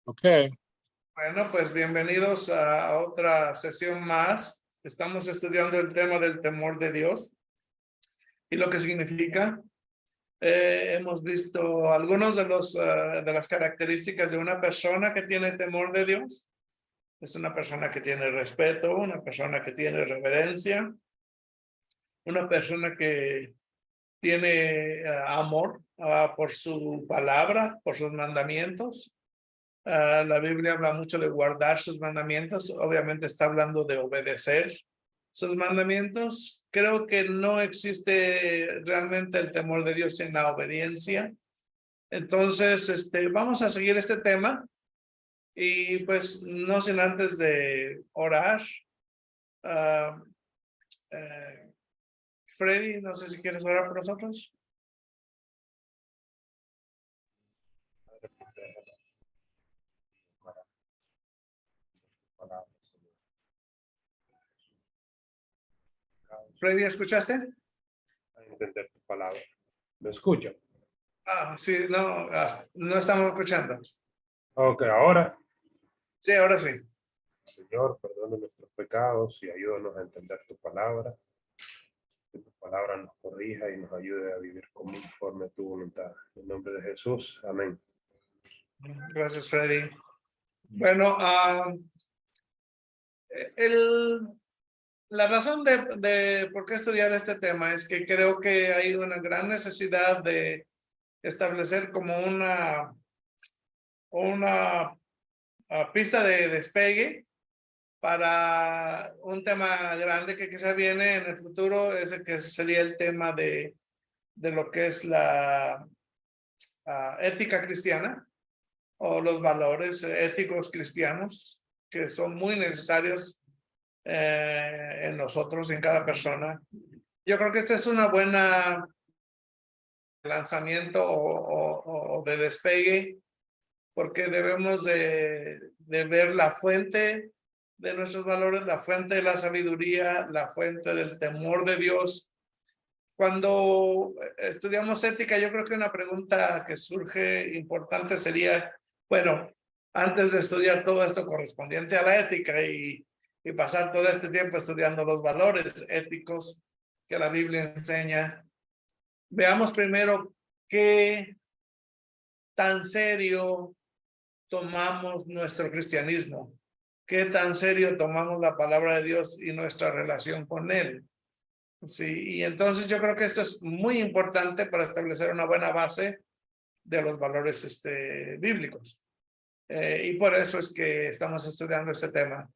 Okay. Bueno, pues bienvenidos a otra sesión más. Estamos estudiando el tema del temor de Dios y lo que significa. Hemos visto algunos de las características de una persona que tiene temor de Dios. Es una persona que tiene respeto, una persona que tiene reverencia, una persona que tiene amor por su palabra, por sus mandamientos. La Biblia habla mucho de guardar sus mandamientos. Obviamente está hablando de obedecer sus mandamientos. Creo que no existe realmente el temor de Dios en la obediencia. Entonces, vamos a seguir este tema y pues no sin antes de orar. Uh, Freddy, no sé si quieres orar por nosotros. Freddy, ¿escuchaste? A entender tu palabra. ¿Me escucha? Sí, no, no estamos escuchando. Ok, ahora, Sí, ahora sí. Señor, perdona nuestros pecados y ayúdanos a entender tu palabra. Que tu palabra nos corrija y nos ayude a vivir conforme a tu voluntad. En nombre de Jesús, amén. Gracias, Freddy. Bueno, la razón de por qué estudiar este tema es que creo que hay una gran necesidad de establecer como una pista de despegue para un tema grande que quizá viene en el futuro, que sería el tema de lo que es la ética cristiana o los valores éticos cristianos que son muy necesarios en nosotros, en cada persona. Yo creo que esta es una buena lanzamiento o de despegue, porque debemos de ver la fuente de nuestros valores, la fuente de la sabiduría, la fuente del temor de Dios. Cuando estudiamos ética, yo creo que una pregunta que surge importante sería, bueno, antes de estudiar todo esto correspondiente a la ética y pasar todo este tiempo estudiando los valores éticos que la Biblia enseña, veamos primero qué tan serio tomamos nuestro cristianismo, qué tan serio tomamos la palabra de Dios y nuestra relación con Él. Sí, y entonces yo creo que esto es muy importante para establecer una buena base de los valores bíblicos. Y por eso es que estamos estudiando este tema.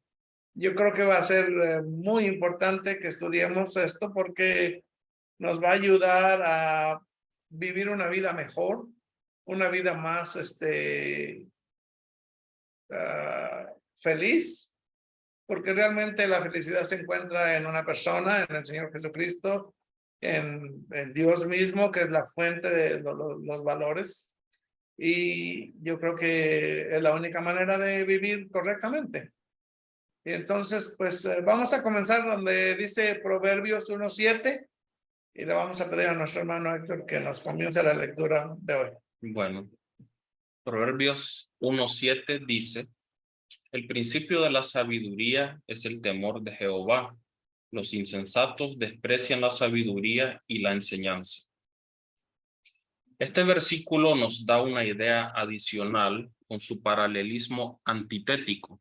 Yo creo que va a ser muy importante que estudiemos esto porque nos va a ayudar a vivir una vida mejor, una vida más feliz, porque realmente la felicidad se encuentra en una persona, en el Señor Jesucristo, en Dios mismo, que es la fuente de los valores. Y yo creo que es la única manera de vivir correctamente. Y entonces, pues vamos a comenzar donde dice Proverbios 1:7 y le vamos a pedir a nuestro hermano Héctor que nos comience la lectura de hoy. Bueno, Proverbios 1:7 dice: el principio de la sabiduría es el temor de Jehová. Los insensatos desprecian la sabiduría y la enseñanza. Este versículo nos da una idea adicional con su paralelismo antitético.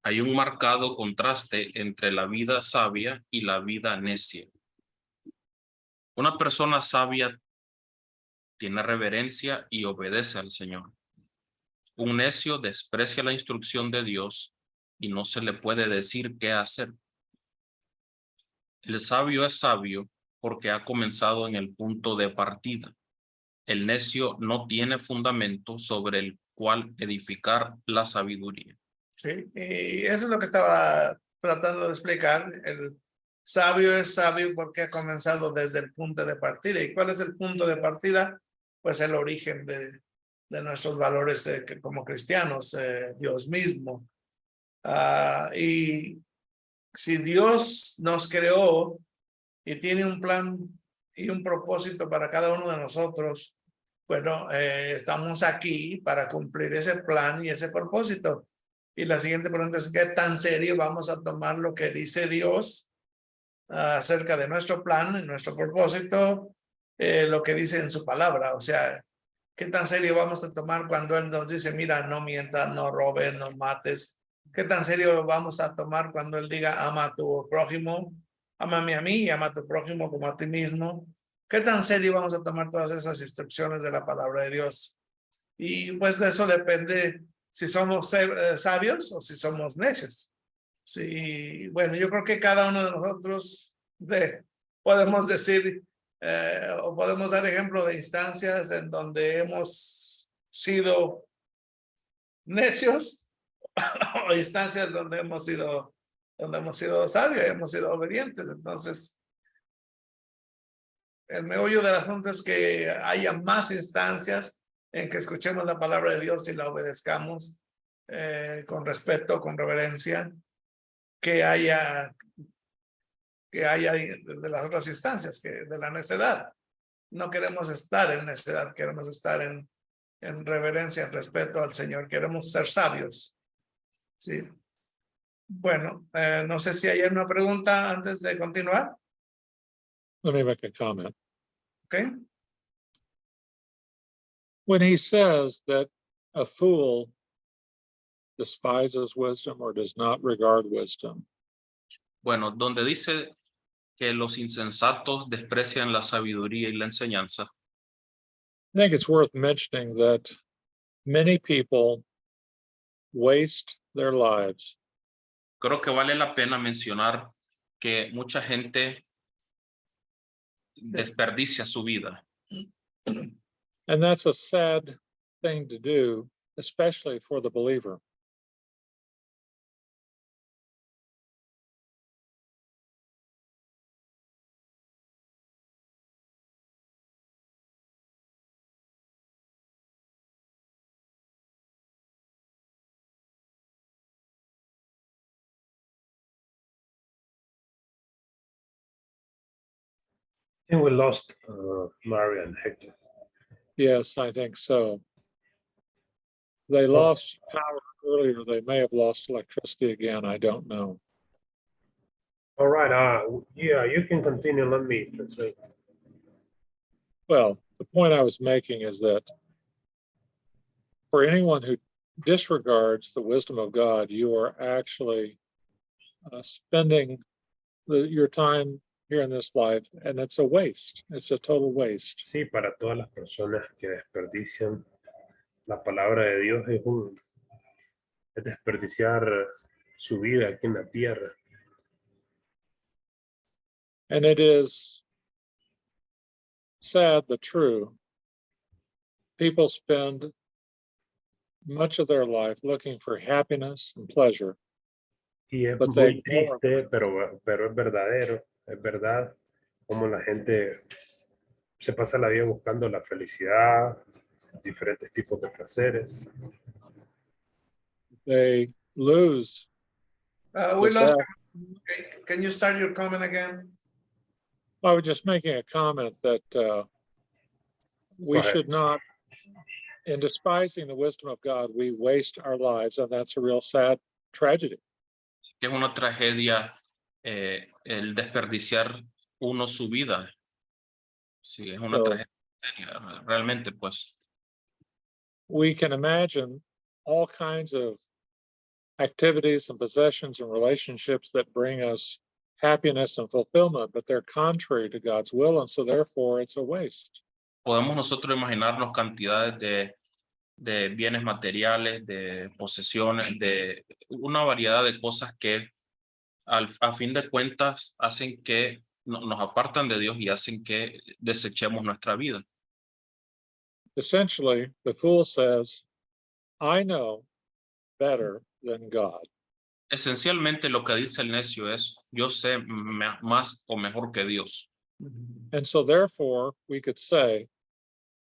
Hay un marcado contraste entre la vida sabia y la vida necia. Una persona sabia tiene reverencia y obedece al Señor. Un necio desprecia la instrucción de Dios y no se le puede decir qué hacer. El sabio es sabio porque ha comenzado en el punto de partida. El necio no tiene fundamento sobre el cual edificar la sabiduría. Sí, y eso es lo que estaba tratando de explicar. El sabio es sabio porque ha comenzado desde el punto de partida. ¿Y cuál es el punto de partida? Pues el origen de nuestros valores como cristianos, Dios mismo. Y si Dios nos creó y tiene un plan y un propósito para cada uno de nosotros, Bueno, estamos aquí para cumplir ese plan y ese propósito. Y la siguiente pregunta es, ¿qué tan serio vamos a tomar lo que dice Dios acerca de nuestro plan y nuestro propósito, lo que dice en su palabra? O sea, ¿qué tan serio vamos a tomar cuando Él nos dice, mira, no mientas, no robes, no mates? ¿Qué tan serio lo vamos a tomar cuando Él diga, ama a tu prójimo, ámame a mí y ama a tu prójimo como a ti mismo? ¿Qué tan serio vamos a tomar todas esas instrucciones de la palabra de Dios? Y pues de eso depende si somos sabios o si somos necios. Sí, bueno, yo creo que cada uno de nosotros podemos decir o podemos dar ejemplo de instancias en donde hemos sido necios o instancias donde hemos sido sabios, hemos sido obedientes. Entonces, el meollo del asunto es que haya más instancias en que escuchemos la palabra de Dios y la obedezcamos con respeto, con reverencia, que haya de las otras instancias, que de la necedad. No queremos estar en necedad, queremos estar en reverencia, en respeto al Señor, queremos ser sabios. Sí. Bueno, no sé si hay una pregunta antes de continuar. Let me make a comment. Okay. When he says that a fool despises wisdom or does not regard wisdom, Bueno, donde dice que los insensatos desprecian la sabiduría y la enseñanza, I think it's worth mentioning that many people waste their lives creo que vale la pena mencionar que mucha gente desperdicia su vida. and that's a sad thing to do, especially for the believer. I think we lost Mario and Hector. Yes, I think so. They lost power earlier. They may have lost electricity again. I don't know. All right, yeah, you can continue. Let me translate. Well, the point I was making is that for anyone who disregards the wisdom of God, you are actually spending your time here in this life, and it's a waste. It's a total waste. Sí, para todas las personas que desperdician la palabra de Dios es desperdiciar su vida aquí en la tierra. And it is sad but true. People spend much of their life looking for happiness and pleasure. Y es But muy they triste, pero es verdadero, es verdad, como la gente se pasa la vida buscando la felicidad, diferentes tipos de placeres. they lose. We the lost. best. Okay. Can you start your comment again? I was just making a comment that we Go ahead. should not, in despising the wisdom of God, we waste our lives, and that's a real sad tragedy. Que es una tragedia el desperdiciar uno su vida. Sí, es una So- tragedia realmente, pues. We can imagine all kinds of activities and possessions and relationships that bring us happiness and fulfillment, but they're contrary to God's will, and so therefore it's a waste. Podemos nosotros imaginarnos cantidades de bienes materiales, de posesiones, de una variedad de cosas que a fin de cuentas hacen que nos apartan de Dios y hacen que desechemos nuestra vida. Essentially, the fool says, I know better than God. Esencialmente lo que dice el necio es, yo sé más o mejor que Dios. And so therefore, we could say,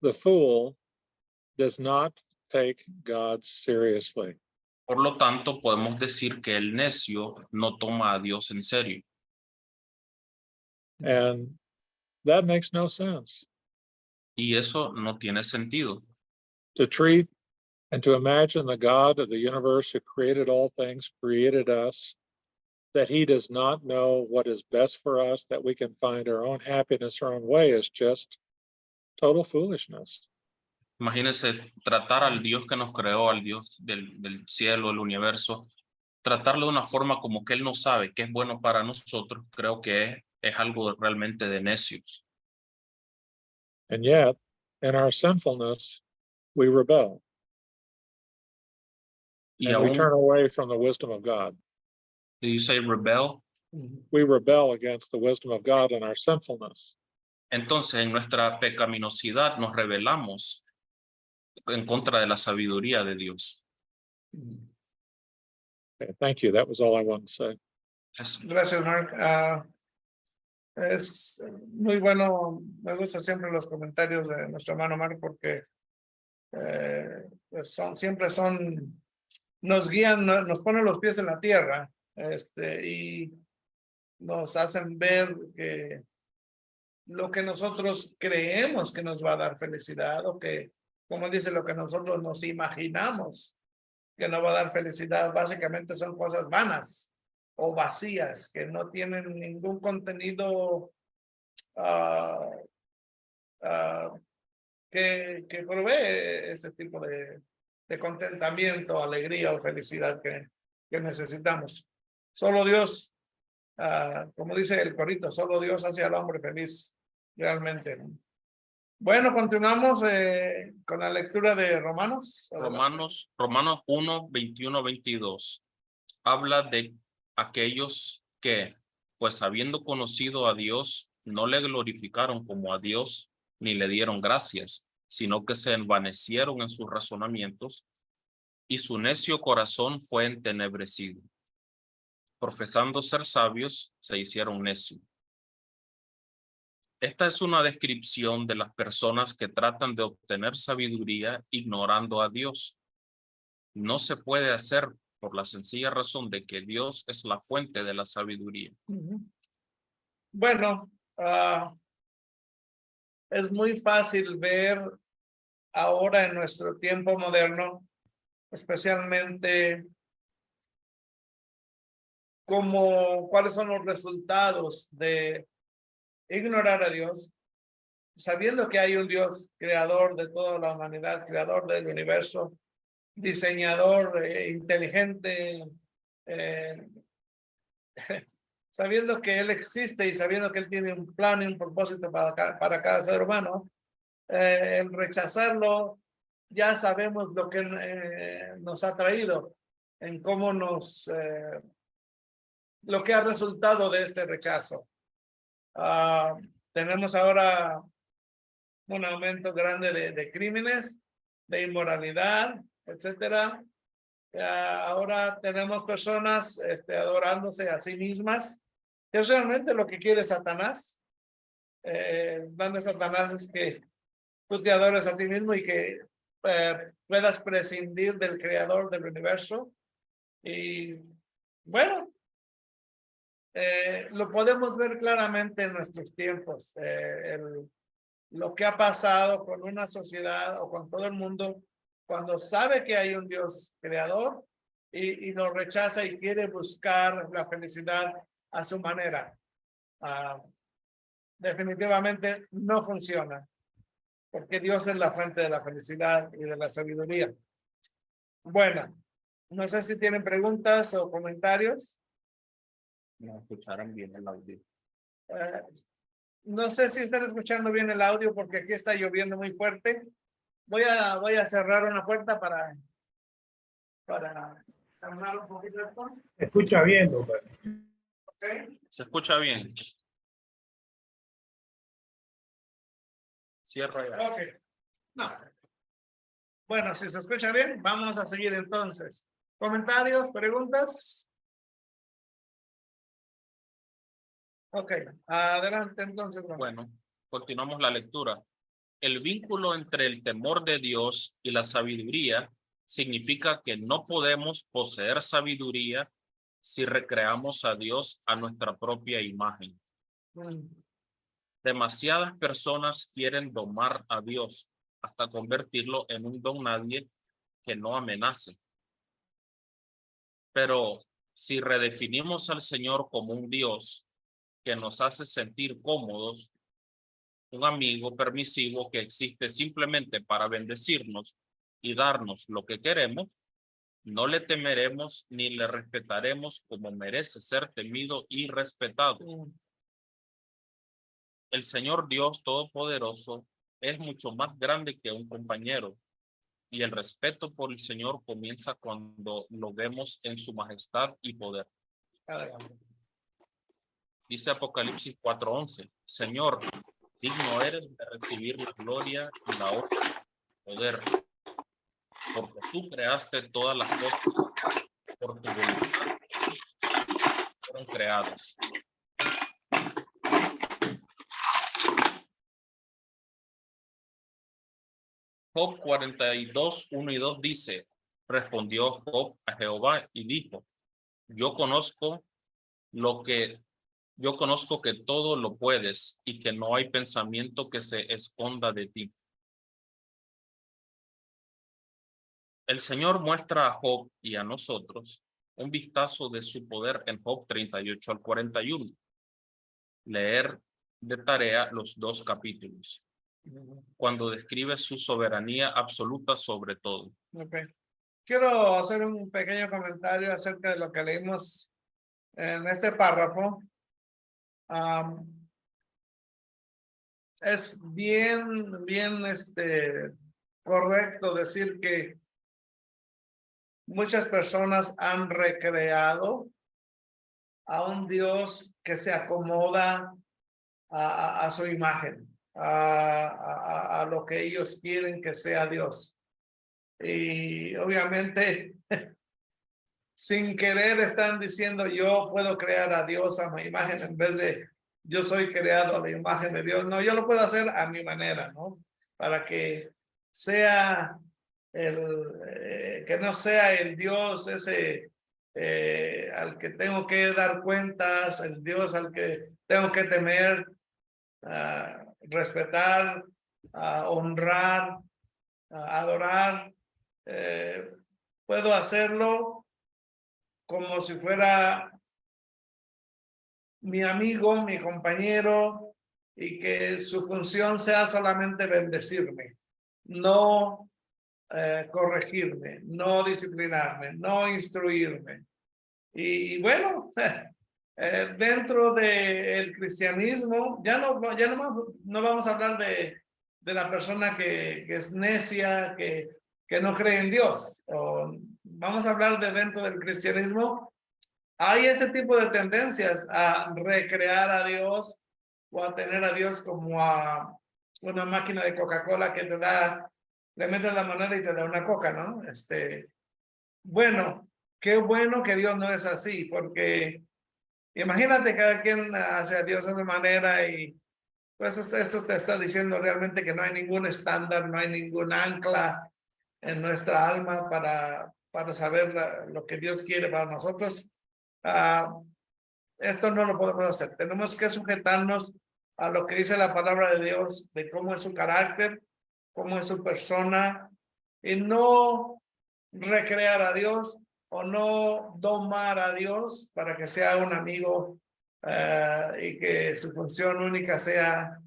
the fool does not take God seriously. Por lo tanto, podemos decir que el necio no toma a Dios en serio. And that makes no sense. Y eso no tiene sentido. To treat and to imagine the God of the universe who created all things, created us, that he does not know what is best for us, that we can find our own happiness our own way is just total foolishness. Imagínense tratar al Dios que nos creó, al Dios del cielo, del universo, tratarlo de una forma como que Él no sabe qué es bueno para nosotros, creo que es algo realmente de necios. And yet, in our sinfulness, we rebel Y and we turn aún, away from the wisdom of God. do you say rebel? We rebel against the wisdom of God in our sinfulness. Entonces, en nuestra pecaminosidad nos rebelamos en contra de la sabiduría de Dios. Okay, thank you. That was all I wanted to say. Eso. Gracias, Mark. Es muy bueno, me gustan siempre los comentarios de nuestro hermano Mark porque pues siempre son, nos guían, nos ponen los pies en la tierra y nos hacen ver que lo que nosotros creemos que nos va a dar felicidad o que, como dice, lo que nosotros nos imaginamos que nos va a dar felicidad, básicamente son cosas vanas o vacías que no tienen ningún contenido que provee ese tipo de contentamiento, alegría o felicidad que necesitamos. Solo Dios, como dice el corito, solo Dios hace al hombre feliz realmente. Bueno, continuamos con la lectura de Romanos. Romanos 1, 21, 22. Habla de aquellos que, pues habiendo conocido a Dios, no le glorificaron como a Dios, ni le dieron gracias, sino que se envanecieron en sus razonamientos, y su necio corazón fue entenebrecido. Profesando ser sabios, se hicieron necios. Esta es una descripción de las personas que tratan de obtener sabiduría ignorando a Dios. No se puede hacer por la sencilla razón de que Dios es la fuente de la sabiduría. Bueno, es muy fácil ver ahora en nuestro tiempo moderno, especialmente cuáles son los resultados de ignorar a Dios, sabiendo que hay un Dios creador de toda la humanidad, creador del universo, diseñador inteligente, sabiendo que Él existe y sabiendo que Él tiene un plan y un propósito para cada ser humano, el rechazarlo, ya sabemos lo que nos ha traído, en cómo lo que ha resultado de este rechazo. Tenemos ahora un aumento grande de crímenes, de inmoralidad, etcétera. Ahora tenemos personas adorándose a sí mismas. Es realmente lo que quiere Satanás. El plan de Satanás es que tú te adores a ti mismo y que puedas prescindir del creador del universo. Y bueno, lo podemos ver claramente en nuestros tiempos. Lo que ha pasado con una sociedad o con todo el mundo cuando sabe que hay un Dios creador y lo rechaza y quiere buscar la felicidad a su manera. Definitivamente no funciona, porque Dios es la fuente de la felicidad y de la sabiduría. Bueno, no sé si tienen preguntas o comentarios. No escucharon bien el audio. No sé si están escuchando bien el audio porque aquí está lloviendo muy fuerte. Voy a cerrar una puerta para calmar un poquito esto. Se escucha bien, doctor. ¿Okay? ¿Se escucha bien? Cierra ya. Ok. No. Bueno, si se escucha bien, vamos a seguir entonces. ¿Comentarios, preguntas? Ok, adelante entonces. Bueno, continuamos la lectura. El vínculo entre el temor de Dios y la sabiduría significa que no podemos poseer sabiduría si recreamos a Dios a nuestra propia imagen. Demasiadas personas quieren domar a Dios hasta convertirlo en un don nadie que no amenace. Pero si redefinimos al Señor como un Dios que nos hace sentir cómodos, un amigo permisivo que existe simplemente para bendecirnos y darnos lo que queremos, no le temeremos ni le respetaremos como merece ser temido y respetado. El Señor Dios Todopoderoso es mucho más grande que un compañero, y el respeto por el Señor comienza cuando lo vemos en su majestad y poder. Dice Apocalipsis 4:11, Señor, digno eres de recibir la gloria y la honra y el poder, porque tú creaste todas las cosas por tu voluntad fueron creadas. Job 42:1 y 2 dice, respondió Job a Jehová y dijo, yo conozco que todo lo puedes y que no hay pensamiento que se esconda de ti. El Señor muestra a Job y a nosotros un vistazo de su poder en Job 38 al 41. Leer de tarea los 2 capítulos, cuando describe su soberanía absoluta sobre todo. Okay. Quiero hacer un pequeño comentario acerca de lo que leímos en este párrafo. Es bien correcto decir que muchas personas han recreado a un Dios que se acomoda a su imagen, a lo que ellos quieren que sea Dios. Y obviamente, sin querer están diciendo yo puedo crear a Dios a mi imagen en vez de yo soy creado a la imagen de Dios. No, yo lo puedo hacer a mi manera, ¿no? Para que sea que no sea el Dios ese al que tengo que dar cuentas, el Dios al que tengo que temer, respetar, honrar, adorar. Puedo hacerlo como si fuera mi amigo, mi compañero, y que su función sea solamente bendecirme, no corregirme, no disciplinarme, no instruirme. Y bueno, dentro del cristianismo, ya no vamos a hablar de la persona que es necia, que no cree en Dios. Vamos a hablar de dentro del cristianismo. Hay ese tipo de tendencias a recrear a Dios o a tener a Dios como a una máquina de Coca-Cola que te da, le metes la moneda y te da una coca, ¿no? Bueno, qué bueno que Dios no es así, porque imagínate cada quien hace a Dios de esa manera y pues esto te está diciendo realmente que no hay ningún estándar, no hay ningún ancla en nuestra alma para saber lo que Dios quiere para nosotros. Esto no lo podemos hacer. Tenemos que sujetarnos a lo que dice la palabra de Dios, de cómo es su carácter, cómo es su persona, y no recrear a Dios o no domar a Dios para que sea un amigo y que su función única sea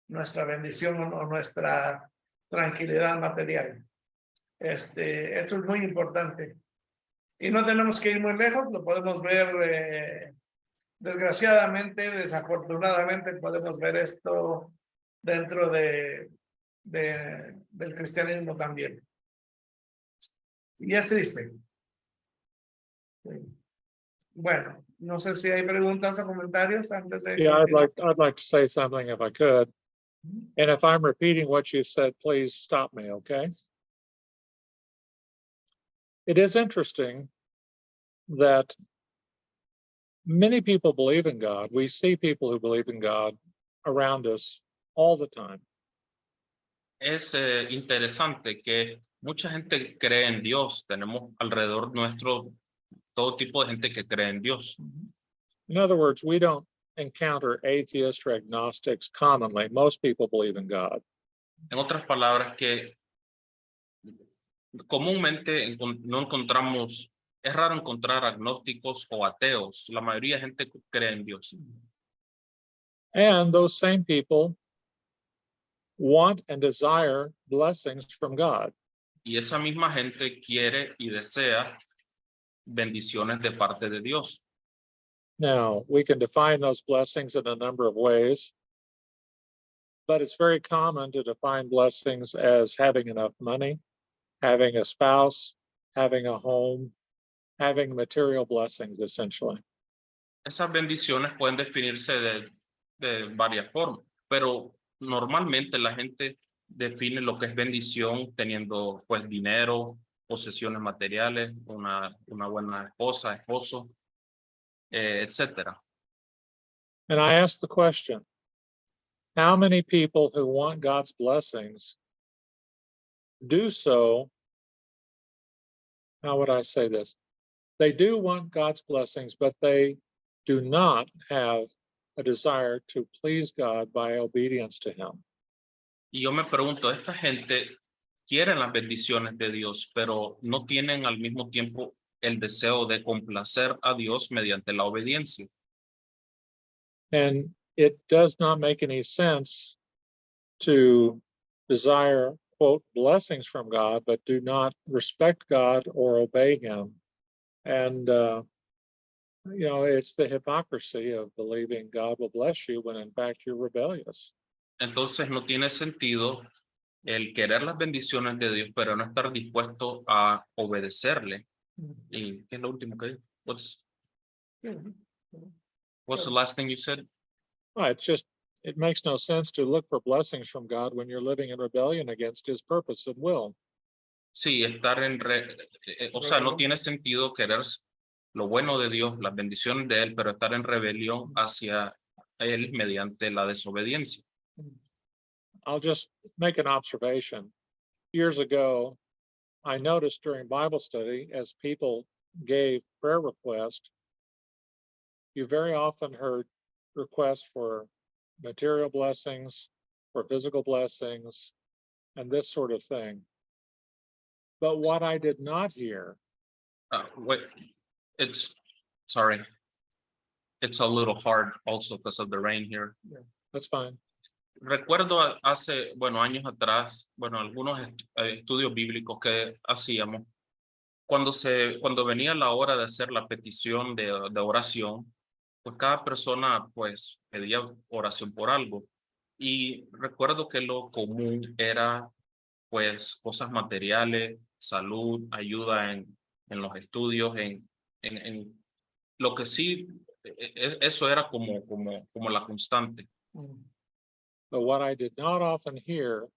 nuestra bendición o nuestra tranquilidad material. Esto es muy importante. Y no tenemos que ir muy lejos, lo podemos ver, desgraciadamente, desafortunadamente, podemos ver esto dentro del cristianismo también. Y es triste. Bueno, no sé si hay preguntas o comentarios antes de... Yeah, I'd like to say something if I could. And if I'm repeating what you said, please stop me, okay? It is interesting that many people believe in God. We see people who believe in God around us all the time. Es interesante que mucha gente cree en Dios. Tenemos alrededor nuestro todo tipo de gente que cree en Dios. In other words, we don't encounter atheists or agnostics commonly. Most people believe in God. En otras palabras, que comúnmente no encontramos, es raro encontrar agnósticos o ateos. La mayoría de gente cree en Dios. And those same people want and desire blessings from God. Y esa misma gente quiere y desea bendiciones de parte de Dios. Now, we can define those blessings in a number of ways, but it's very common to define blessings as having enough money, having a spouse, having a home, having material blessings, essentially. Esas bendiciones pueden definirse de varias formas, pero normalmente la gente define lo que es bendición teniendo pues dinero, posesiones materiales, una buena esposa, esposo, etcétera. And I ask the question, how many people who want God's blessings do so? How would I say this? They do want God's blessings, but they do not have a desire to please God by obedience to Him. Y yo me pregunto, esta gente quiere las bendiciones de Dios, pero no tienen al mismo tiempo el deseo de complacer a Dios mediante la obediencia. And it does not make any sense to desire, quote, blessings from God, but do not respect God or obey Him. And, it's the hypocrisy of believing God will bless you when in fact you're rebellious. Entonces no tiene sentido el querer las bendiciones de Dios, pero no estar dispuesto a obedecerle. ¿Y qué es lo último que dijo? What's the last thing you said? It makes no sense to look for blessings from God when you're living in rebellion against His purpose and will. Sí, estar o sea, no tiene sentido querer lo bueno de Dios, las bendiciones de Él, pero estar en rebelión hacia Él mediante la desobediencia. I'll just make an observation. Years ago, I noticed during Bible study, as people gave prayer requests, you very often heard requests for material blessings, for physical blessings, and this sort of thing. But what I did not hear. Wait, sorry. It's a little hard also because of the rain here. That's fine. Recuerdo hace, años atrás, algunos estudios bíblicos que hacíamos, cuando venía la hora de hacer la petición de oración, pues cada persona pues pedía oración por algo. Y recuerdo que lo común era pues cosas materiales, salud, ayuda en los estudios, en lo que sí, eso era como la constante. But what I did not often hear,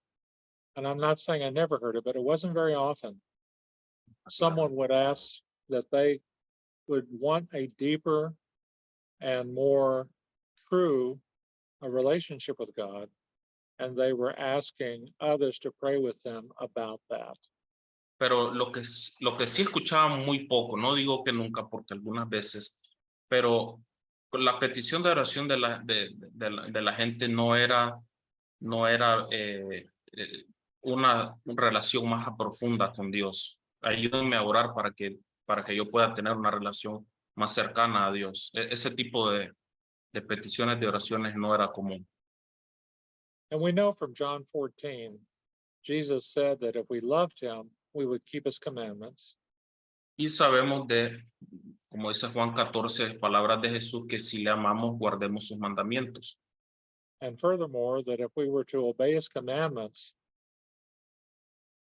and I'm not saying I never heard it, but it wasn't very often, someone would ask that they would want a deeper and more true a relationship with God, and they were asking others to pray with them about that. Pero lo que sí escuchaba muy poco, no digo que nunca, porque algunas veces, pero la petición de oración de la gente no era una relación más profunda con Dios. Ayúdenme a orar para que yo pueda tener una relación más cercana a Dios. Ese tipo de peticiones de oraciones no era común. And we know from John 14, Jesus said that if we loved Him, we would keep His commandments. Y sabemos como dice Juan 14, palabras de Jesús, que si le amamos, guardemos sus mandamientos. And furthermore, that if we were to obey His commandments,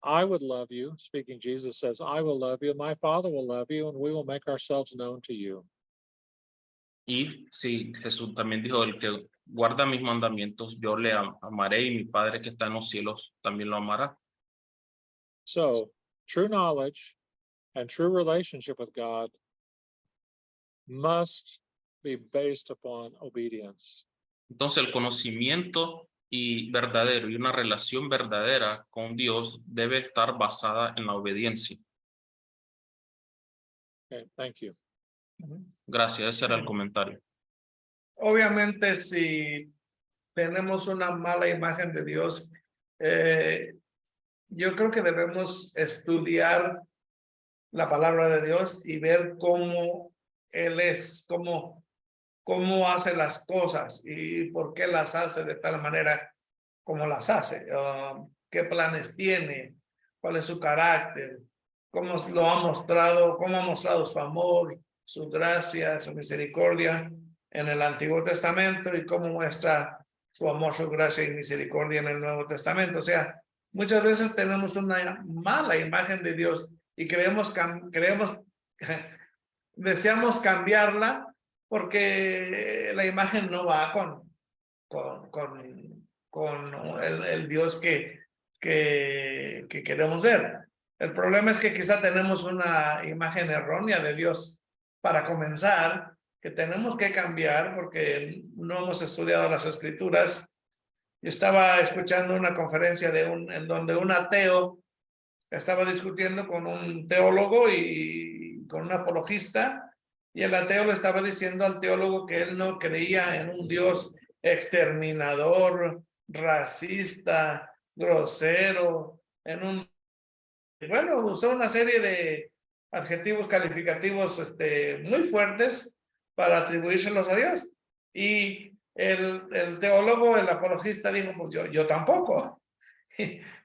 I would love you, speaking, Jesus says, I will love you, my Father will love you, and we will make ourselves known to you. Y sí, Jesús también dijo, el que guarda mis mandamientos, yo le amaré, y mi Padre que está en los cielos también lo amará. So, true knowledge and true relationship with God must be based upon obedience. Entonces el conocimiento verdadero y una relación verdadera con Dios debe estar basada en la obediencia. Okay, thank you. Gracias, ese era el comentario. obviamente si tenemos una mala imagen de Dios, yo creo que debemos estudiar la palabra de Dios y ver cómo Él es, cómo hace las cosas y por qué las hace de tal manera como las hace, qué planes tiene, cuál es su carácter, cómo lo ha mostrado, cómo ha mostrado su amor, su gracia, su misericordia en el Antiguo Testamento y cómo muestra su amor, su gracia y misericordia en el Nuevo Testamento. O sea, muchas veces tenemos una mala imagen de Dios y deseamos cambiarla porque la imagen no va con el Dios que queremos ver. El problema es que quizá tenemos una imagen errónea de Dios para comenzar, que tenemos que cambiar porque no hemos estudiado las Escrituras. Yo estaba escuchando una conferencia en donde un ateo estaba discutiendo con un teólogo y con un apologista, y el ateo le estaba diciendo al teólogo que él no creía en un Dios exterminador, racista, grosero, bueno, usó una serie de adjetivos calificativos muy fuertes para atribuírselos a Dios. Y el teólogo, el apologista dijo, pues yo tampoco.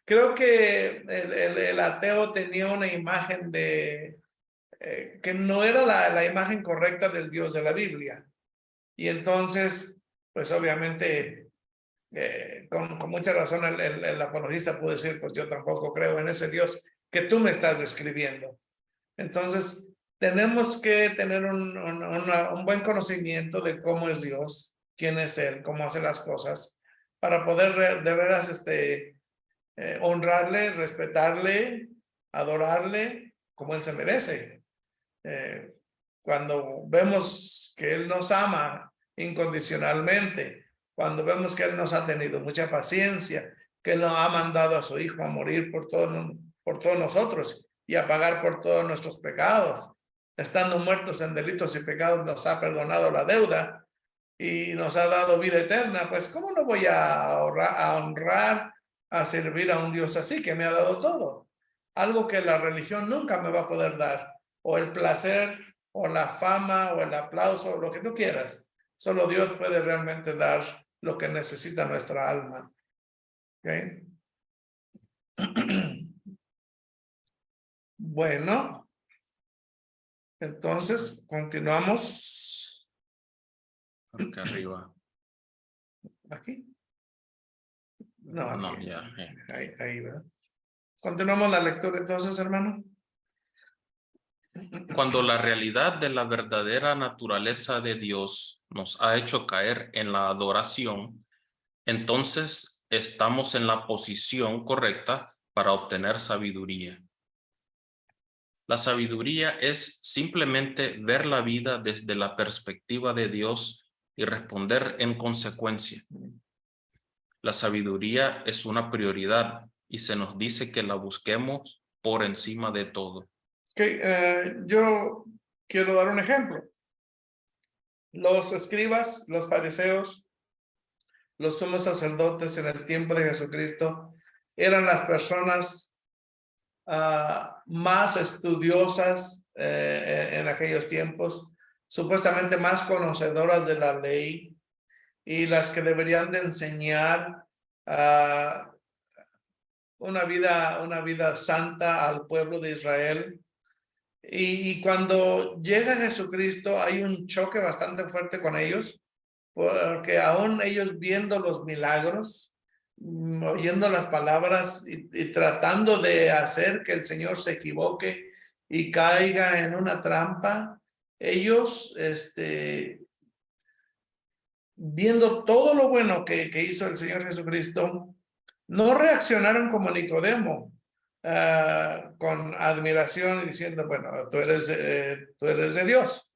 Creo que el ateo tenía una imagen que no era la imagen correcta del Dios de la Biblia. Y entonces, pues obviamente, con mucha razón el apologista puede decir, pues yo tampoco creo en ese Dios que tú me estás describiendo. Entonces, tenemos que tener un buen conocimiento de cómo es Dios, quién es Él, cómo hace las cosas, para poder de veras honrarle, respetarle, adorarle como Él se merece. Cuando vemos que Él nos ama incondicionalmente, cuando vemos que Él nos ha tenido mucha paciencia, que Él nos ha mandado a su Hijo a morir por todos nosotros y a pagar por todos nuestros pecados, estando muertos en delitos y pecados, nos ha perdonado la deuda y nos ha dado vida eterna, pues ¿cómo no voy a honrar, a servir a un Dios así que me ha dado todo? Algo que la religión nunca me va a poder dar, o el placer, o la fama, o el aplauso, o lo que tú quieras. Solo Dios puede realmente dar lo que necesita nuestra alma. ¿Okay? Bueno, entonces continuamos. Acá arriba. ¿Aquí? No, aquí. No, ya. Ahí, ¿verdad? Continuamos la lectura entonces, hermano. Cuando la realidad de la verdadera naturaleza de Dios nos ha hecho caer en la adoración, entonces estamos en la posición correcta para obtener sabiduría. La sabiduría es simplemente ver la vida desde la perspectiva de Dios y responder en consecuencia. La sabiduría es una prioridad y se nos dice que la busquemos por encima de todo. Yo quiero dar un ejemplo. Los escribas, los fariseos, los sumos sacerdotes en el tiempo de Jesucristo eran las personas más estudiosas en aquellos tiempos, supuestamente más conocedoras de la ley y las que deberían de enseñar una vida santa al pueblo de Israel. Y cuando llega Jesucristo hay un choque bastante fuerte con ellos, porque aún ellos viendo los milagros, oyendo las palabras y tratando de hacer que el Señor se equivoque y caiga en una trampa, ellos viendo todo lo bueno que hizo el Señor Jesucristo, no reaccionaron como Nicodemo, con admiración diciendo, bueno, tú eres de Dios,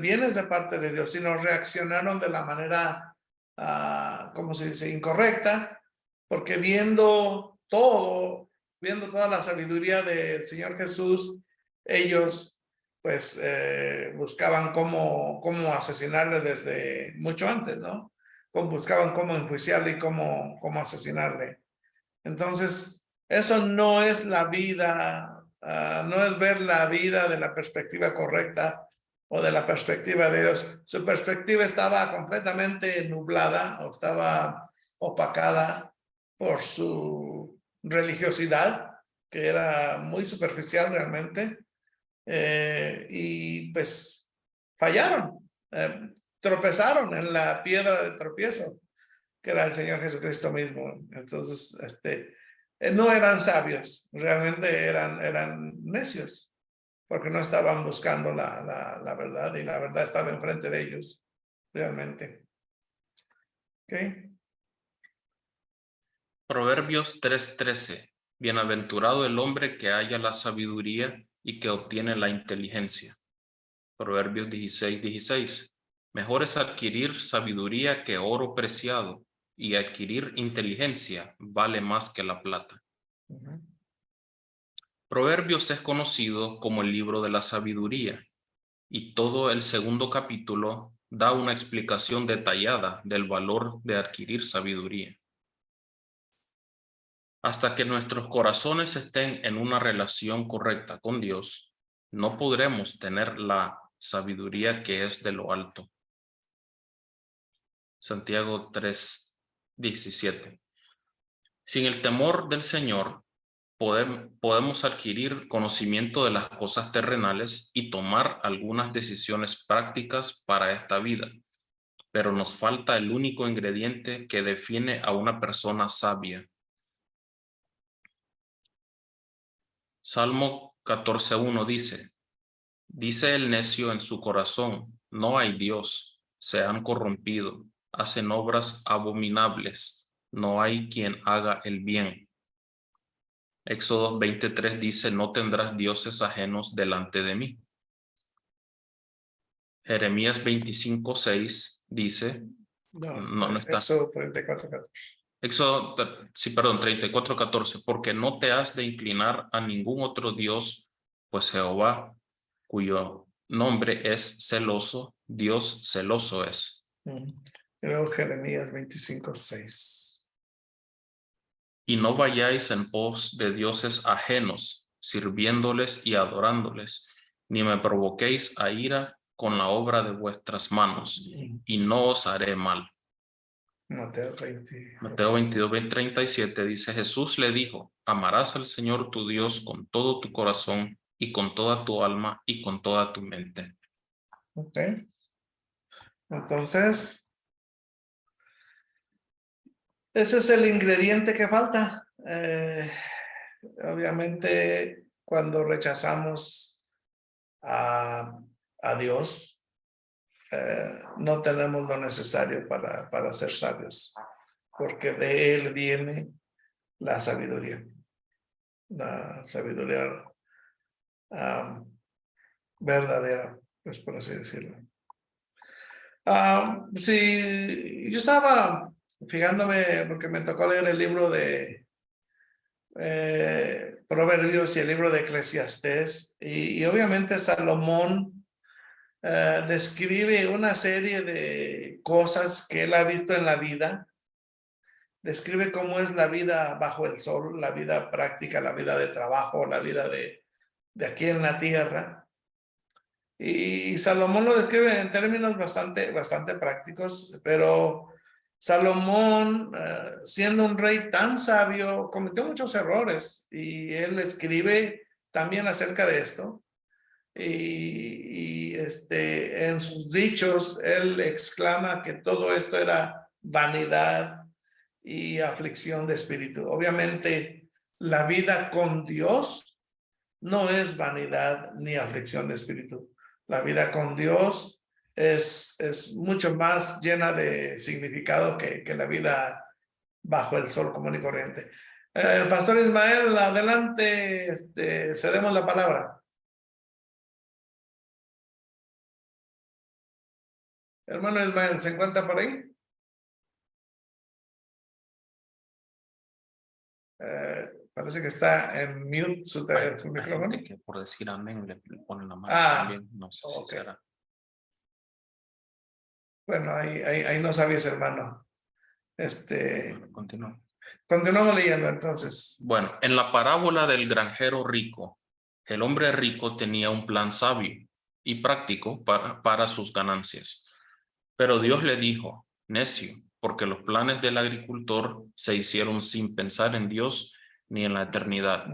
vienes de parte de Dios, sino reaccionaron de la manera, ¿cómo se dice?, incorrecta, porque viendo toda la sabiduría del Señor Jesús, ellos pues buscaban cómo asesinarle desde mucho antes, ¿no? Buscaban cómo enjuiciarle y cómo asesinarle. Entonces, eso no es la vida, no es ver la vida de la perspectiva correcta o de la perspectiva de Dios. Su perspectiva estaba completamente nublada o estaba opacada por su religiosidad, que era muy superficial realmente, y pues fallaron, tropezaron en la piedra de tropiezo, que era el Señor Jesucristo mismo. Entonces, no eran sabios, realmente eran necios, porque no estaban buscando la verdad, y la verdad estaba enfrente de ellos, realmente. ¿Ok? Proverbios 3:13. Bienaventurado el hombre que halla la sabiduría y que obtiene la inteligencia. Proverbios 16:16. Mejor es adquirir sabiduría que oro preciado, y adquirir inteligencia vale más que la plata. Proverbios es conocido como el libro de la sabiduría, y todo el segundo capítulo da una explicación detallada del valor de adquirir sabiduría. Hasta que nuestros corazones estén en una relación correcta con Dios, no podremos tener la sabiduría que es de lo alto. Santiago 3:17. Sin el temor del Señor, podemos adquirir conocimiento de las cosas terrenales y tomar algunas decisiones prácticas para esta vida, pero nos falta el único ingrediente que define a una persona sabia. Salmo 14:1 dice el necio en su corazón, no hay Dios, se han corrompido, hacen obras abominables, no hay quien haga el bien. Éxodo 23 dice, no tendrás dioses ajenos delante de mí. Jeremías 25:6 dice, no está. Éxodo 34:14. Éxodo, sí, perdón, 34:14, porque no te has de inclinar a ningún otro Dios, pues Jehová, cuyo nombre es celoso, Dios celoso es. Y luego Jeremías 25:6. Y no vayáis en pos de dioses ajenos, sirviéndoles y adorándoles, ni me provoquéis a ira con la obra de vuestras manos, y no os haré mal. Mateo 20. Mateo 22:37 dice, Jesús le dijo, amarás al Señor tu Dios con todo tu corazón y con toda tu alma y con toda tu mente. Ok. Entonces, ese es el ingrediente que falta. Obviamente, cuando rechazamos a Dios, no tenemos lo necesario para ser sabios, porque de Él viene la sabiduría verdadera, pues por así decirlo. Sí, yo estaba fijándome, porque me tocó leer el libro de Proverbios y el libro de Eclesiastés, y obviamente Salomón describe una serie de cosas que él ha visto en la vida. Describe cómo es la vida bajo el sol, la vida práctica, la vida de trabajo, la vida de aquí en la tierra. Y Salomón lo describe en términos bastante prácticos, pero Salomón, siendo un rey tan sabio, cometió muchos errores, y él escribe también acerca de esto. Y en sus dichos, él exclama que todo esto era vanidad y aflicción de espíritu. Obviamente, la vida con Dios no es vanidad ni aflicción de espíritu. La vida con Dios es mucho más llena de significado que la vida bajo el sol común y corriente. Pastor Ismael, adelante, cedemos la palabra. Hermano Ismael, ¿se encuentra por ahí? Parece que está en mute su Hay micrófono. gente que por decir amén le ponen la mano Ah, también. No sé ok. si será. Bueno, ahí no sabías, hermano. Continúa. Continuamos leyendo entonces. Bueno, en la parábola del granjero rico, el hombre rico tenía un plan sabio y práctico para sus ganancias. Pero Dios le dijo, necio, porque los planes del agricultor se hicieron sin pensar en Dios ni en la eternidad.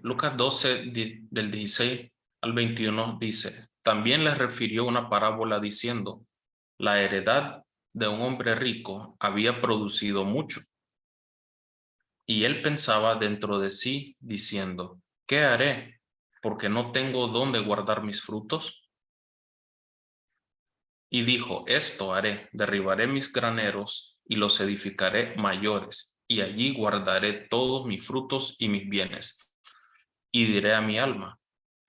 Lucas 12, del 16 al 21 dice, también les refirió una parábola diciendo, la heredad de un hombre rico había producido mucho. Y él pensaba dentro de sí, diciendo, ¿qué haré? Porque no tengo dónde guardar mis frutos. Y dijo, esto haré, derribaré mis graneros y los edificaré mayores, y allí guardaré todos mis frutos y mis bienes. Y diré a mi alma,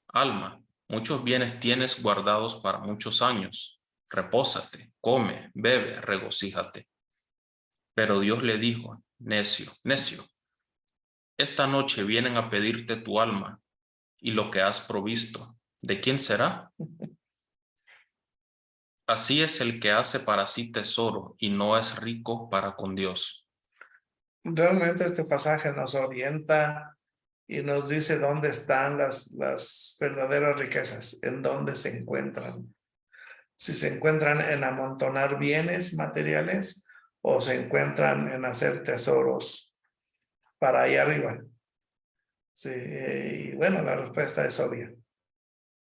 alma, muchos bienes tienes guardados para muchos años. Repósate, come, bebe, regocíjate. Pero Dios le dijo, necio, necio, esta noche vienen a pedirte tu alma y lo que has provisto. ¿De quién será? Así es el que hace para sí tesoro y no es rico para con Dios. Realmente este pasaje nos orienta y nos dice dónde están las verdaderas riquezas, en dónde se encuentran. Si se encuentran en amontonar bienes materiales o se encuentran en hacer tesoros para ahí arriba. Sí, y bueno, la respuesta es obvia.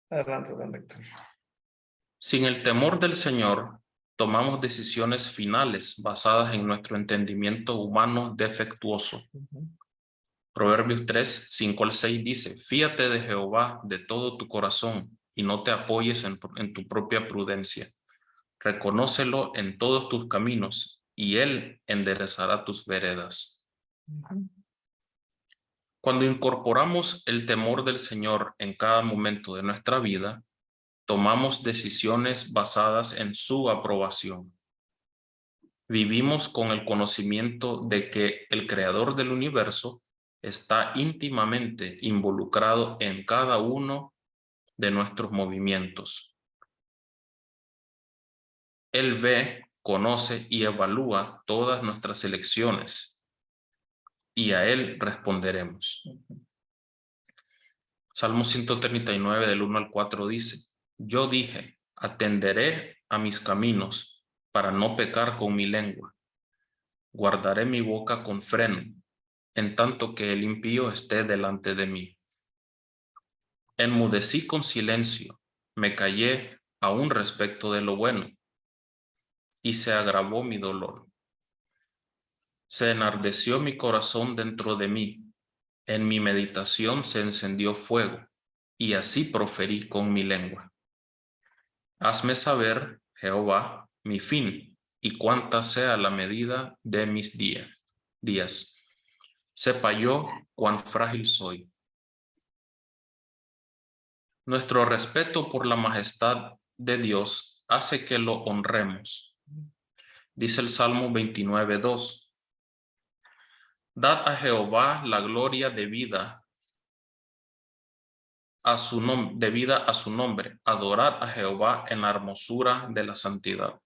Adelante, don Víctor. Sin el temor del Señor, tomamos decisiones finales basadas en nuestro entendimiento humano defectuoso. Proverbios 3, 5 al 6 dice, fíate de Jehová de todo tu corazón y no te apoyes en tu propia prudencia. Reconócelo en todos tus caminos y Él enderezará tus veredas. Cuando incorporamos el temor del Señor en cada momento de nuestra vida, tomamos decisiones basadas en su aprobación. Vivimos con el conocimiento de que el Creador del universo está íntimamente involucrado en cada uno de nuestros movimientos. Él ve, conoce y evalúa todas nuestras elecciones y a Él responderemos. Salmo 139 del 1 al 4 dice, yo dije, atenderé a mis caminos para no pecar con mi lengua. Guardaré mi boca con freno, en tanto que el impío esté delante de mí. Enmudecí con silencio, me callé aún respecto de lo bueno, y se agravó mi dolor. Se enardeció mi corazón dentro de mí, en mi meditación se encendió fuego, y así proferí con mi lengua. Hazme saber, Jehová, mi fin, y cuánta sea la medida de mis días. Sepa yo cuán frágil soy. Nuestro respeto por la majestad de Dios hace que lo honremos. Dice el Salmo 29:2. Dad a Jehová la gloria debida a su nombre. Adorad a Jehová en la hermosura de la santidad.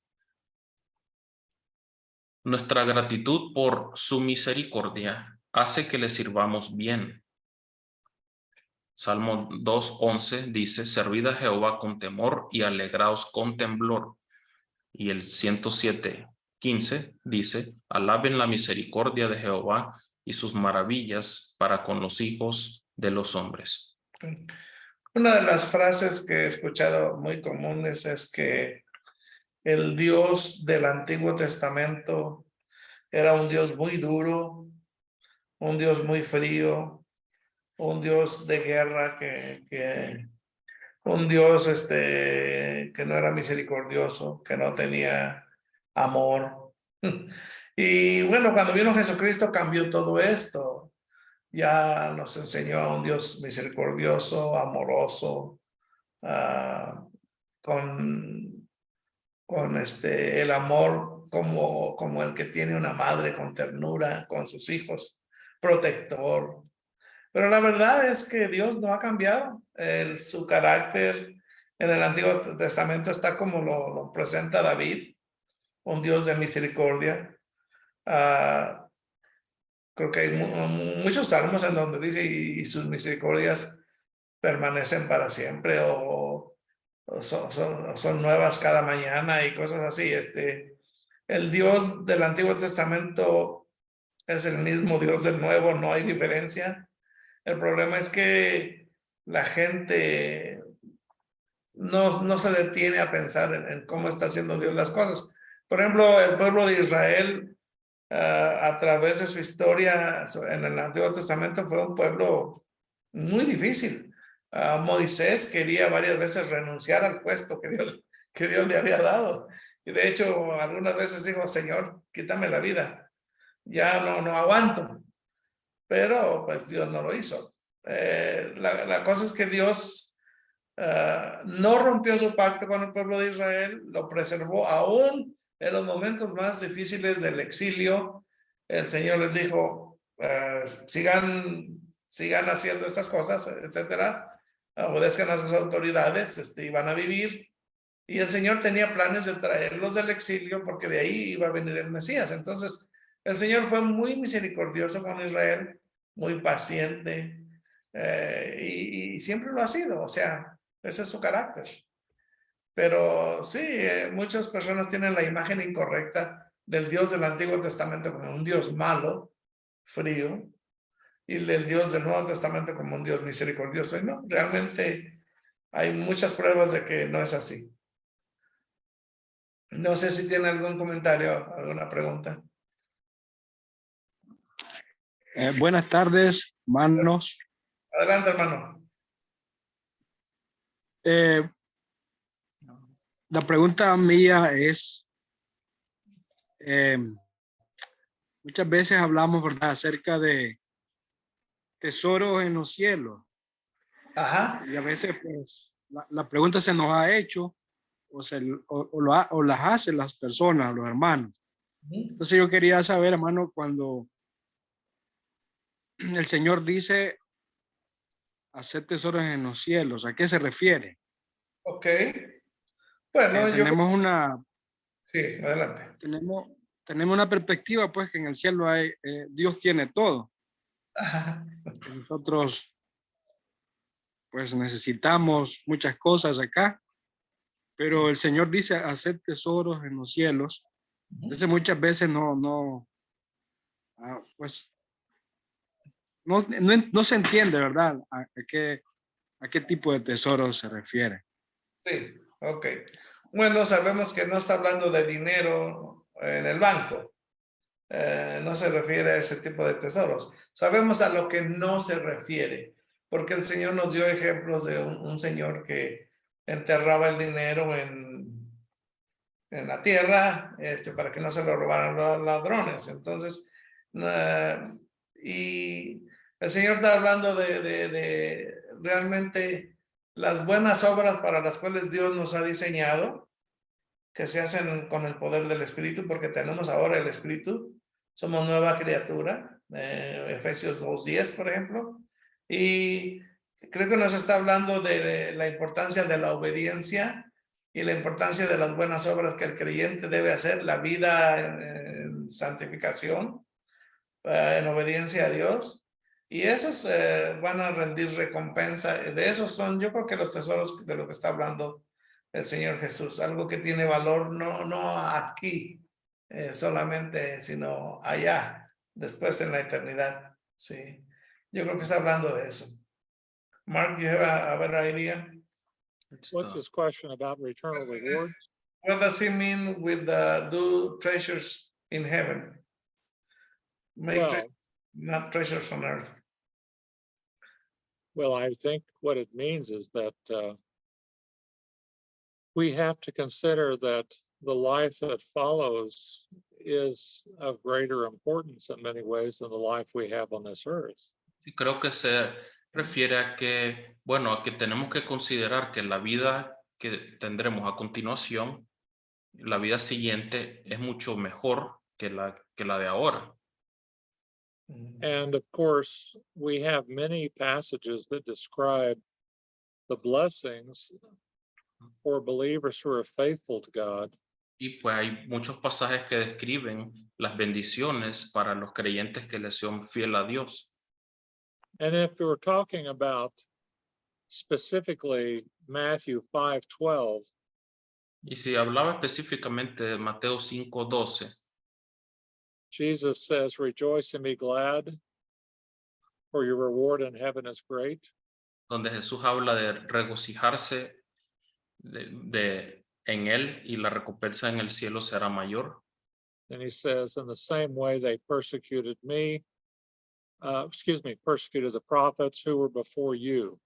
Nuestra gratitud por su misericordia hace que le sirvamos bien. Salmo 2:11 dice, servid a Jehová con temor y alegraos con temblor. Y el 107:15 dice, alaben la misericordia de Jehová y sus maravillas para con los hijos de los hombres. Una de las frases que he escuchado muy comunes es que el Dios del Antiguo Testamento era un Dios muy duro, un Dios muy frío, un Dios de guerra, un Dios que no era misericordioso, que no tenía amor. Y bueno, cuando vino Jesucristo cambió todo esto. Ya nos enseñó a un Dios misericordioso, amoroso, con el amor como el que tiene una madre con ternura con sus hijos, protector. Pero la verdad es que Dios no ha cambiado. Su carácter en el Antiguo Testamento está como lo presenta David, un Dios de misericordia. Creo que hay muchos salmos en donde dice y sus misericordias permanecen para siempre o son nuevas cada mañana y cosas así. El Dios del Antiguo Testamento es el mismo Dios del Nuevo, no hay diferencia. El problema es que la gente no se detiene a pensar en cómo está haciendo Dios las cosas. Por ejemplo, el pueblo de Israel, a través de su historia en el Antiguo Testamento, fue un pueblo muy difícil. Moisés quería varias veces renunciar al puesto que Dios le había dado. Y de hecho, algunas veces dijo, Señor, quítame la vida. Ya no aguanto. Pero pues Dios no lo hizo. La cosa es que Dios no rompió su pacto con el pueblo de Israel, lo preservó aún en los momentos más difíciles del exilio. El Señor les dijo, sigan haciendo estas cosas, etcétera, obedezcan a sus autoridades, y van a vivir. Y el Señor tenía planes de traerlos del exilio porque de ahí iba a venir el Mesías. Entonces, el Señor fue muy misericordioso con Israel, muy paciente, y siempre lo ha sido. O sea, ese es su carácter. Pero sí, muchas personas tienen la imagen incorrecta del Dios del Antiguo Testamento como un Dios malo, frío, y del Dios del Nuevo Testamento como un Dios misericordioso. Y no, realmente hay muchas pruebas de que no es así. No sé si tiene algún comentario, alguna pregunta. Buenas tardes, hermanos. Adelante, hermano. La pregunta mía es, muchas veces hablamos, ¿verdad?, acerca de tesoros en los cielos. Ajá. Y a veces, pues, la pregunta se nos ha hecho o las hacen las personas, los hermanos. Entonces yo quería saber, hermano, cuando el Señor dice hacer tesoros en los cielos, ¿a qué se refiere? Ok. Bueno, Tenemos Sí, adelante. tenemos una perspectiva, pues, que en el cielo hay, Dios tiene todo. Ajá. Nosotros, pues, necesitamos muchas cosas acá, pero el Señor dice hacer tesoros en los cielos. Entonces muchas veces pues, no se entiende, ¿verdad? A qué tipo de tesoros se refiere. Sí, ok. Bueno, sabemos que no está hablando de dinero en el banco. No se refiere a ese tipo de tesoros. Sabemos a lo que no se refiere, porque el Señor nos dio ejemplos de un señor que enterraba el dinero en la tierra, para que no se lo robaran los ladrones. Entonces, y el Señor está hablando de realmente las buenas obras para las cuales Dios nos ha diseñado, que se hacen con el poder del Espíritu, porque tenemos ahora el Espíritu, somos nueva criatura, Efesios 2:10, por ejemplo, y creo que nos está hablando de la importancia de la obediencia y la importancia de las buenas obras que el creyente debe hacer, la vida en santificación, en obediencia a Dios, y esos van a rendir recompensa. De esos son, yo creo que los tesoros de lo que está hablando el Señor Jesús, algo que tiene valor no aquí solamente, sino allá, después en la eternidad. Sí, yo creo que está hablando de eso. Mark, you have a better idea? What's his question about eternal rewards? What does he mean with do treasures in heaven? Make not treasures on earth. Well, I think what it means is that we have to consider that the life that follows is of greater importance in many ways than the life we have on this earth. Creo que se refiere a que, bueno, a que tenemos que considerar que la vida que tendremos a continuación la vida siguiente es mucho mejor que la de ahora. And of course, we have many passages that describe the blessings for believers who are faithful to God. Y pues hay muchos pasajes que describen las bendiciones para los creyentes que le son fiel a Dios. And if we're talking about specifically Matthew 5:12, Y si hablaba específicamente de Mateo 5:12, Jesus says, "Rejoice and be glad, for your reward in heaven is great." donde Jesús habla de regocijarse en él y la recompensa en el cielo será mayor. And he says, "In the same way they persecuted me, persecuted the prophets who were before you."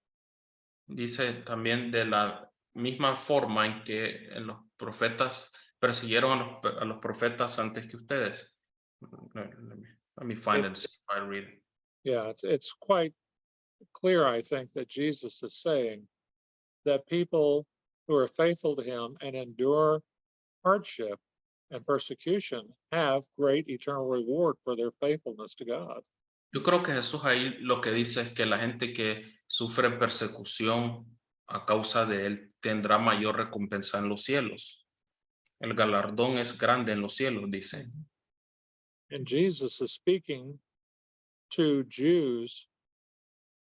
Dice también de la misma forma en que los profetas persiguieron a los profetas antes que ustedes. Let me find it, see if I read it. Yeah, it's quite clear, I think, that Jesus is saying that people who are faithful to him and endure hardship and persecution have great eternal reward for their faithfulness to God. Yo creo que Jesús ahí lo que dice es que la gente que sufre persecución a causa de él tendrá mayor recompensa en los cielos. El galardón es grande en los cielos, dice. And Jesus is speaking to Jews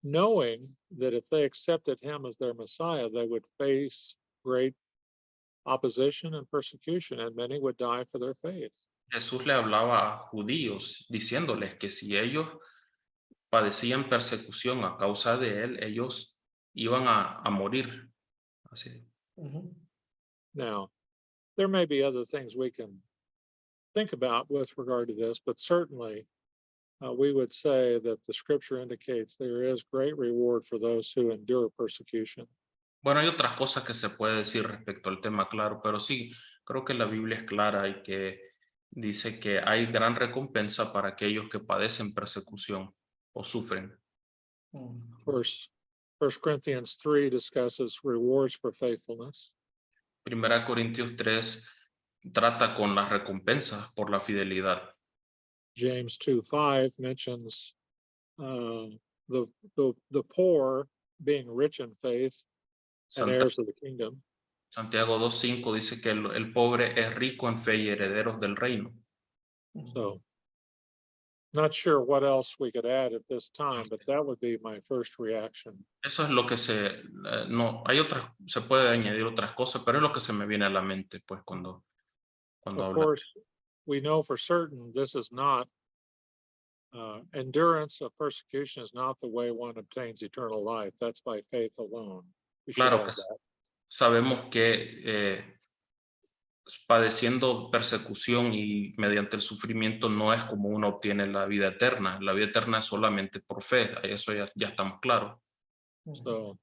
knowing that if they accepted him as their Messiah, they would face great opposition and persecution, and many would die for their faith. Jesús le hablaba a judíos diciéndoles que si ellos padecían persecución a causa de él, ellos iban a morir. Así. Now, there may be other things we can think about with regard to this, but certainly we would say that the scripture indicates there is great reward for those who endure persecution. Bueno, hay otras cosas que se puede decir respecto al tema, claro, pero sí, creo que la Biblia es clara y que dice que hay gran recompensa para aquellos que padecen persecución o sufren. Of course, 1 Corinthians 3 discusses rewards for faithfulness. Primera Corintios 3 trata con las recompensas por la fidelidad. James 2:5 mentions the poor being rich in faith and heirs of the kingdom. Santiago 2:5 dice que el pobre es rico en fe y herederos del reino. So, not sure what else we could add at this time, but that would be my first reaction. Eso es lo que no, hay otras, se puede añadir otras cosas, pero es lo que se me viene a la mente, pues, cuando Of habla. course, we know for certain this is not endurance of persecution is not the way one obtains eternal life. That's by faith alone. We should Claro add que that. sabemos que padeciendo persecución y mediante el sufrimiento no es como uno obtiene la vida eterna. La vida eterna es solamente por fe. Eso ya estamos claros. So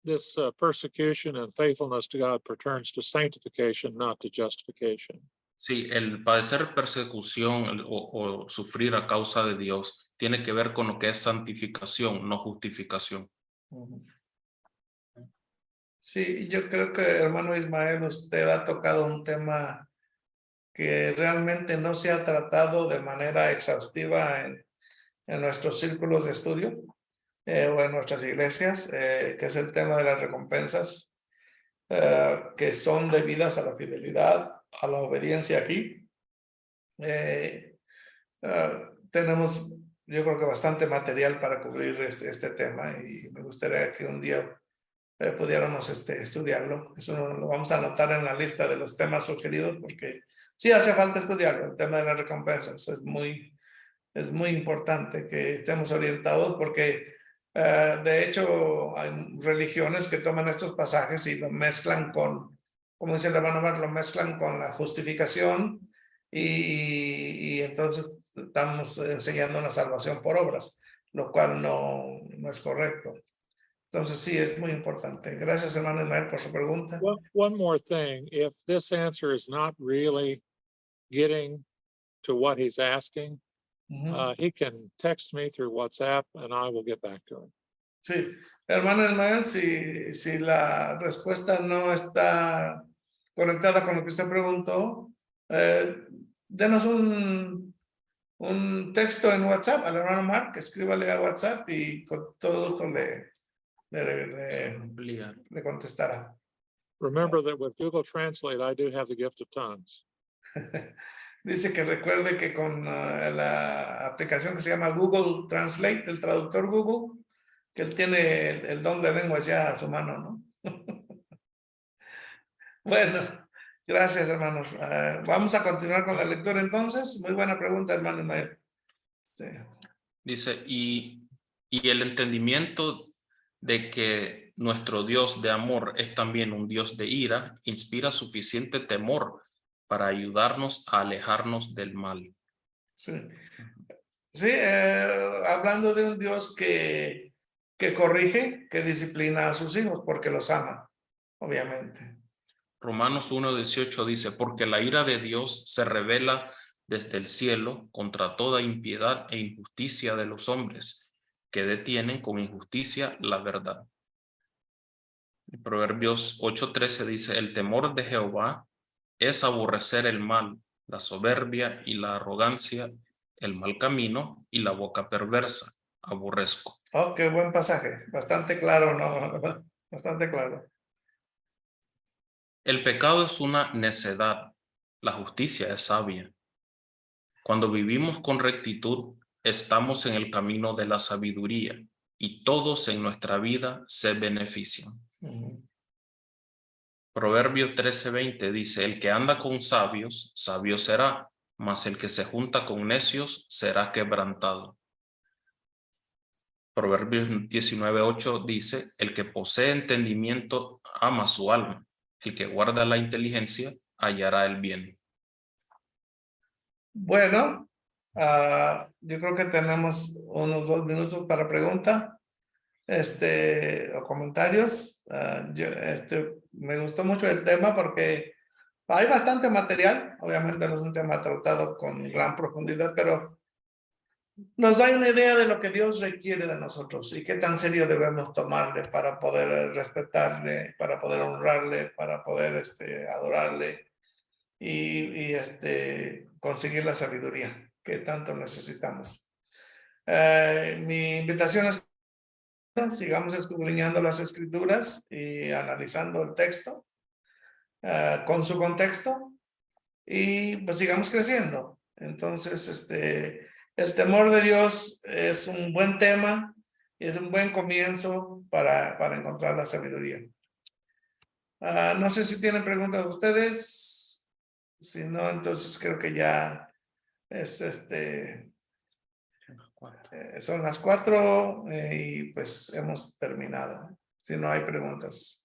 this persecution and faithfulness to God pertains to sanctification, not to justification. Sí, el padecer persecución o sufrir a causa de Dios tiene que ver con lo que es santificación, no justificación. Sí, yo creo que, hermano Ismael, usted ha tocado un tema que realmente no se ha tratado de manera exhaustiva en nuestros círculos de estudio o en nuestras iglesias, que es el tema de las recompensas que son debidas a la fidelidad, a la obediencia aquí. Tenemos, yo creo que bastante material para cubrir este tema y me gustaría que un día pudiéramos estudiarlo. Eso lo vamos a anotar en la lista de los temas sugeridos porque sí hace falta estudiarlo, el tema de las recompensas. Es muy importante que estemos orientados porque de hecho hay religiones que toman estos pasajes y lo mezclan con, como dice el hermano Mar, lo mezclan con la justificación y entonces estamos enseñando una salvación por obras, lo cual no es correcto. Entonces sí, es muy importante. Gracias, hermano Ismael, por su pregunta. One more thing, if this answer is not really getting to what he's asking, he can text me through WhatsApp and I will get back to him. Sí, hermano Ismael, si la respuesta no está conectada con lo que usted preguntó, denos un texto en WhatsApp al hermano Mark, escríbale a WhatsApp y con todo gusto le contestará. Remember that with Google Translate, I do have the gift of tongues. Dice que recuerde que con la aplicación que se llama Google Translate, el traductor Google, que él tiene el don de lenguas ya a su mano, ¿no? Bueno, gracias, hermanos. Vamos a continuar con la lectura entonces. Muy buena pregunta, hermano Ismael. Sí. Dice, y el entendimiento de que nuestro Dios de amor es también un Dios de ira, inspira suficiente temor para ayudarnos a alejarnos del mal. Sí, sí, hablando de un Dios que corrige, que disciplina a sus hijos porque los ama, obviamente. Romanos 1:18 dice, porque la ira de Dios se revela desde el cielo contra toda impiedad e injusticia de los hombres, que detienen con injusticia la verdad. Proverbios 8:13 dice, el temor de Jehová es aborrecer el mal, la soberbia y la arrogancia, el mal camino y la boca perversa. Aborrezco. Oh, qué buen pasaje. Bastante claro, ¿no? Bastante claro. El pecado es una necedad, la justicia es sabia. Cuando vivimos con rectitud, estamos en el camino de la sabiduría y todos en nuestra vida se benefician. Proverbios 13:20 dice, el que anda con sabios, sabio será, mas el que se junta con necios será quebrantado. Proverbios 19:8 dice, el que posee entendimiento ama su alma, el que guarda la inteligencia hallará el bien. Bueno, yo creo que tenemos unos 2 minutos para pregunta o comentarios. Me gustó mucho el tema porque hay bastante material. Obviamente no es un tema tratado con gran profundidad, pero nos da una idea de lo que Dios requiere de nosotros y qué tan serio debemos tomarle para poder respetarle, para poder honrarle, para poder adorarle y conseguir la sabiduría que tanto necesitamos. Mi invitación es que sigamos escudriñando las escrituras y analizando el texto con su contexto y pues sigamos creciendo. Entonces, el temor de Dios es un buen tema y es un buen comienzo para encontrar la sabiduría. No sé si tienen preguntas de ustedes. Si no, entonces creo que ya son las 4 y pues hemos terminado. Si no hay preguntas.